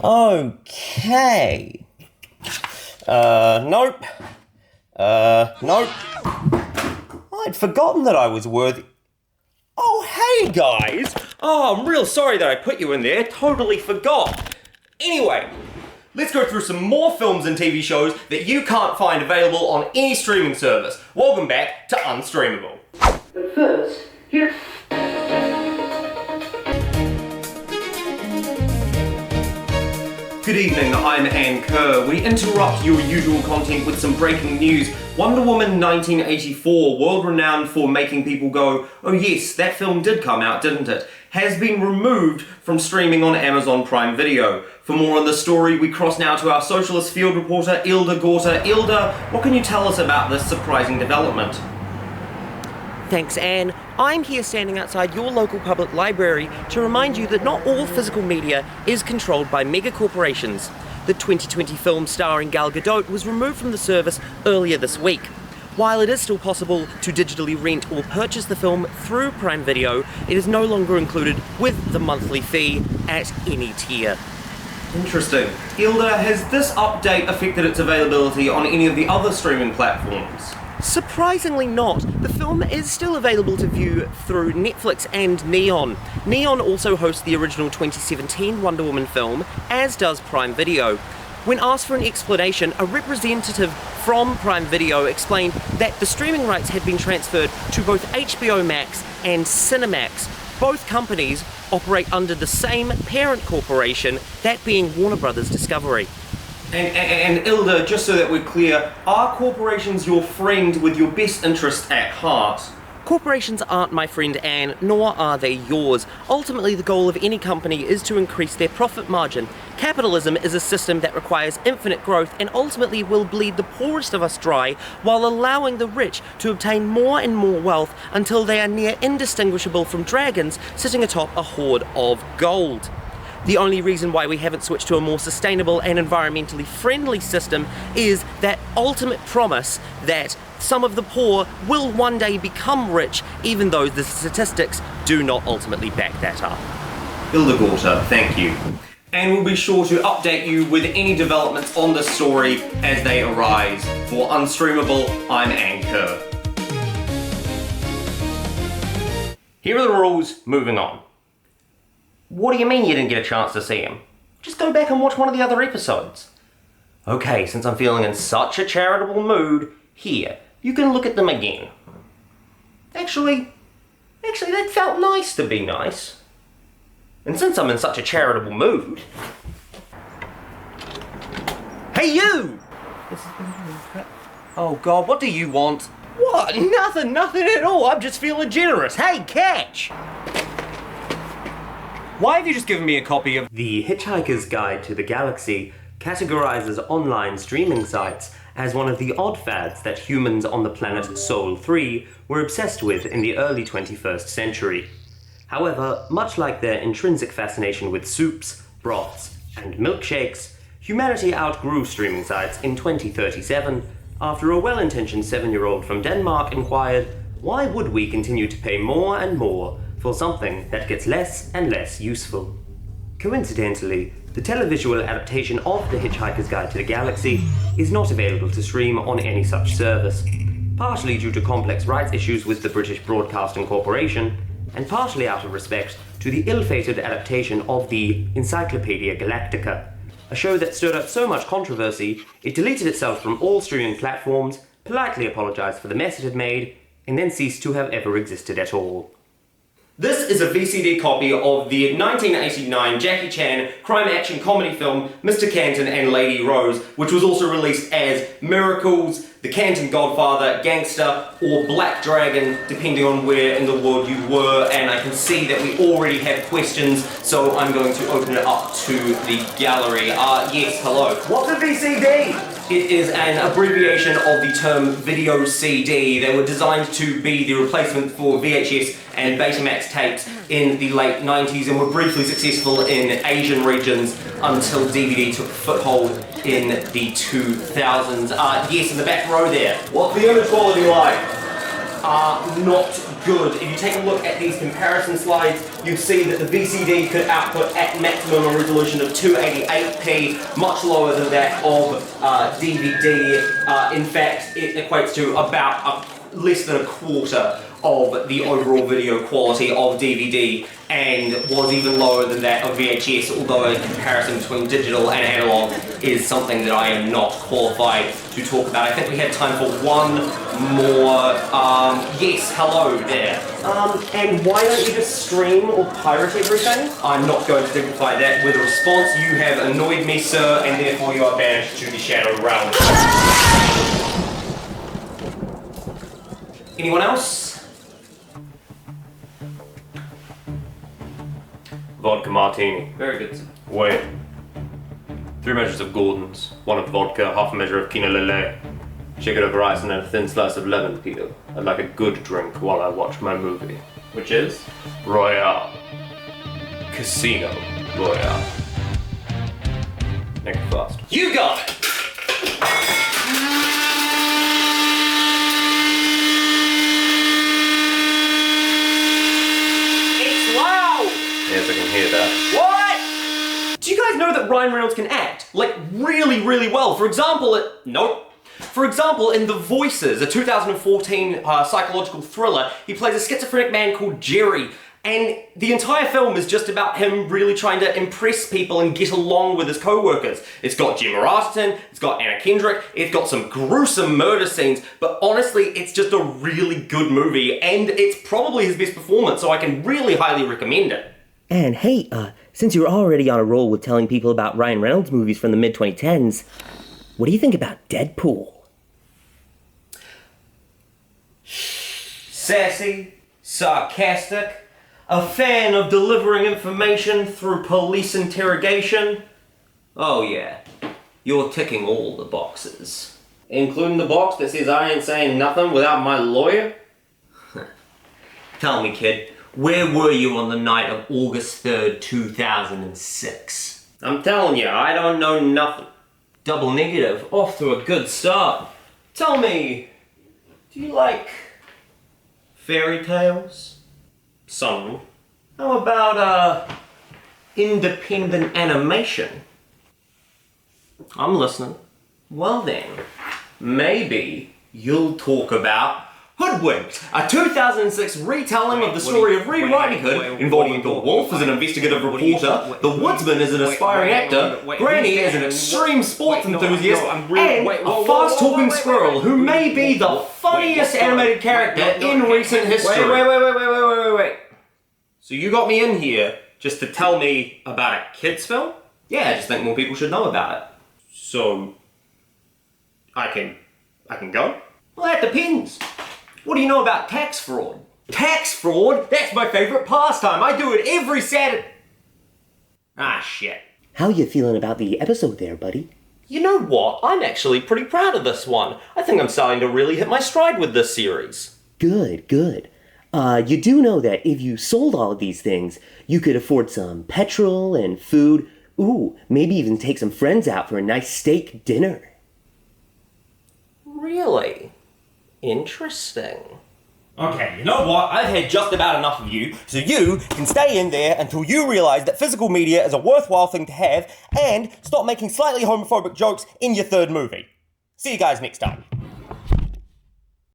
Okay. Nope. Nope. I'd forgotten that I was worthy. Oh, hey guys! Oh, I'm real sorry that I put you in there. Totally forgot. Anyway, let's go through some more films and TV shows that you can't find available on any streaming service. Welcome back to Unstreamable. But first, here's... Good evening, I'm Ann Kerr. We interrupt your usual content with some breaking news. Wonder Woman 1984, world-renowned for making people go, oh yes, that film did come out, didn't it? Has been removed from streaming on Amazon Prime Video. For more on the story, we cross now to our socialist field reporter, Ilda Gorta. Ilda, what can you tell us about this surprising development? Thanks, Anne. I'm here standing outside your local public library to remind you that not all physical media is controlled by mega corporations. The 2020 film starring Gal Gadot was removed from the service earlier this week. While it is still possible to digitally rent or purchase the film through Prime Video, it is no longer included with the monthly fee at any tier. Interesting. Hilda, has this update affected its availability on any of the other streaming platforms? Surprisingly not. The film is still available to view through Netflix and Neon. Neon also hosts the original 2017 Wonder Woman film, as does Prime Video. When asked for an explanation, a representative from Prime Video explained that the streaming rights had been transferred to both HBO Max and Cinemax. Both companies operate under the same parent corporation, that being Warner Brothers Discovery. And Ilda, just so that we're clear, are corporations your friend with your best interests at heart? Corporations aren't my friend, Anne, nor are they yours. Ultimately, the goal of any company is to increase their profit margin. Capitalism is a system that requires infinite growth and ultimately will bleed the poorest of us dry while allowing the rich to obtain more and more wealth until they are near indistinguishable from dragons sitting atop a hoard of gold. The only reason why we haven't switched to a more sustainable and environmentally friendly system is that ultimate promise that some of the poor will one day become rich, even though the statistics do not ultimately back that up. Hilda Gorta, thank you. And we'll be sure to update you with any developments on this story as they arise. For Unstreamable, I'm Ann Kerr. Here are the rules, moving on. What do you mean you didn't get a chance to see him? Just go back and watch one of the other episodes. Okay, since I'm feeling in such a charitable mood, here, you can look at them again. Actually, that felt nice to be nice. And since I'm in such a charitable mood... Hey you! Oh God, what do you want? What? Nothing at all. I'm just feeling generous. Hey, catch! Why have you just given me a copy of The Hitchhiker's Guide to the Galaxy categorizes online streaming sites as one of the odd fads that humans on the planet Sol 3 were obsessed with in the early 21st century. However, much like their intrinsic fascination with soups, broths, and milkshakes, humanity outgrew streaming sites in 2037 after a well-intentioned 7-year-old from Denmark inquired, why would we continue to pay more and more for something that gets less and less useful? Coincidentally, the televisual adaptation of The Hitchhiker's Guide to the Galaxy is not available to stream on any such service, partially due to complex rights issues with the British Broadcasting Corporation, and partially out of respect to the ill-fated adaptation of the Encyclopedia Galactica, a show that stirred up so much controversy it deleted itself from all streaming platforms, politely apologized for the mess it had made, and then ceased to have ever existed at all. This is a VCD copy of the 1989 Jackie Chan crime action comedy film Mr. Canton and Lady Rose, which was also released as Miracles, The Canton Godfather, Gangster, or Black Dragon, depending on where in the world you were. And I can see that we already have questions, so I'm going to open it up to the gallery. Yes, hello. What's a VCD? It is an abbreviation of the term video CD. They were designed to be the replacement for VHS and Betamax tapes in the late 90s and were briefly successful in Asian regions until DVD took a foothold in the 2000s. Yes, in the back row there. What's the image quality like? are not good. If you take a look at these comparison slides, you'd see that the VCD could output at maximum a resolution of 288p, much lower than that of DVD. In fact, it equates to about less than a quarter of the overall video quality of DVD, and was even lower than that of VHS, although a comparison between digital and analog is something that I am not qualified to talk about. I think we have time for one more. Yes, hello there. And why don't you just stream or pirate everything? I'm not going to dignify that with a response. You have annoyed me, sir, and therefore you are banished to the Shadow Realm. Anyone else? Vodka martini. Very good, sir. Wait. 3 measures of Gordon's, 1 of vodka, half a measure of quinoa lele. Shake it over ice and then a thin slice of lemon peel. I'd like a good drink while I watch my movie. Which is? Royale. Casino Royale. Make it fast. You got it! Yes, I can hear that. What? Do you guys know that Ryan Reynolds can act? Like, really, really well. For example, nope. For example, in The Voices, a 2014 psychological thriller, he plays a schizophrenic man called Jerry. And the entire film is just about him really trying to impress people and get along with his co-workers. It's got Gemma Arterton, it's got Anna Kendrick, it's got some gruesome murder scenes, but honestly, it's just a really good movie, and it's probably his best performance, so I can really highly recommend it. And hey, since you're already on a roll with telling people about Ryan Reynolds movies from the mid-2010s, what do you think about Deadpool? Sassy, sarcastic, a fan of delivering information through police interrogation. Oh yeah, you're ticking all the boxes. Including the box that says I ain't saying nothing without my lawyer? Tell me, kid. Where were you on the night of August 3rd, 2006? I'm telling you, I don't know nothing. Double negative, off to a good start. Tell me, do you like fairy tales? Some. How about, independent animation? I'm listening. Well then, maybe you'll talk about Hoodwinked, a 2006 retelling of the story of Red Riding Hood, involving the Wolf as an investigative reporter, the Woodsman as an aspiring actor, Granny as an extreme sports enthusiast, and a fast-talking squirrel who may be the funniest animated character in recent history. Wait. So you got me in here just to tell me about a kids film? Yeah, I just think more people should know about it. So, I can go? Well, that depends. What do you know about tax fraud? Tax fraud? That's my favorite pastime. I do it every Saturday. Ah, shit. How you feeling about the episode there, buddy? You know what? I'm actually pretty proud of this one. I think I'm starting to really hit my stride with this series. Good. You do know that if you sold all of these things, you could afford some petrol and food. Ooh, maybe even take some friends out for a nice steak dinner. Really? Interesting. Okay, you know what? I've had just about enough of you, so you can stay in there until you realise that physical media is a worthwhile thing to have, and stop making slightly homophobic jokes in your third movie. See you guys next time.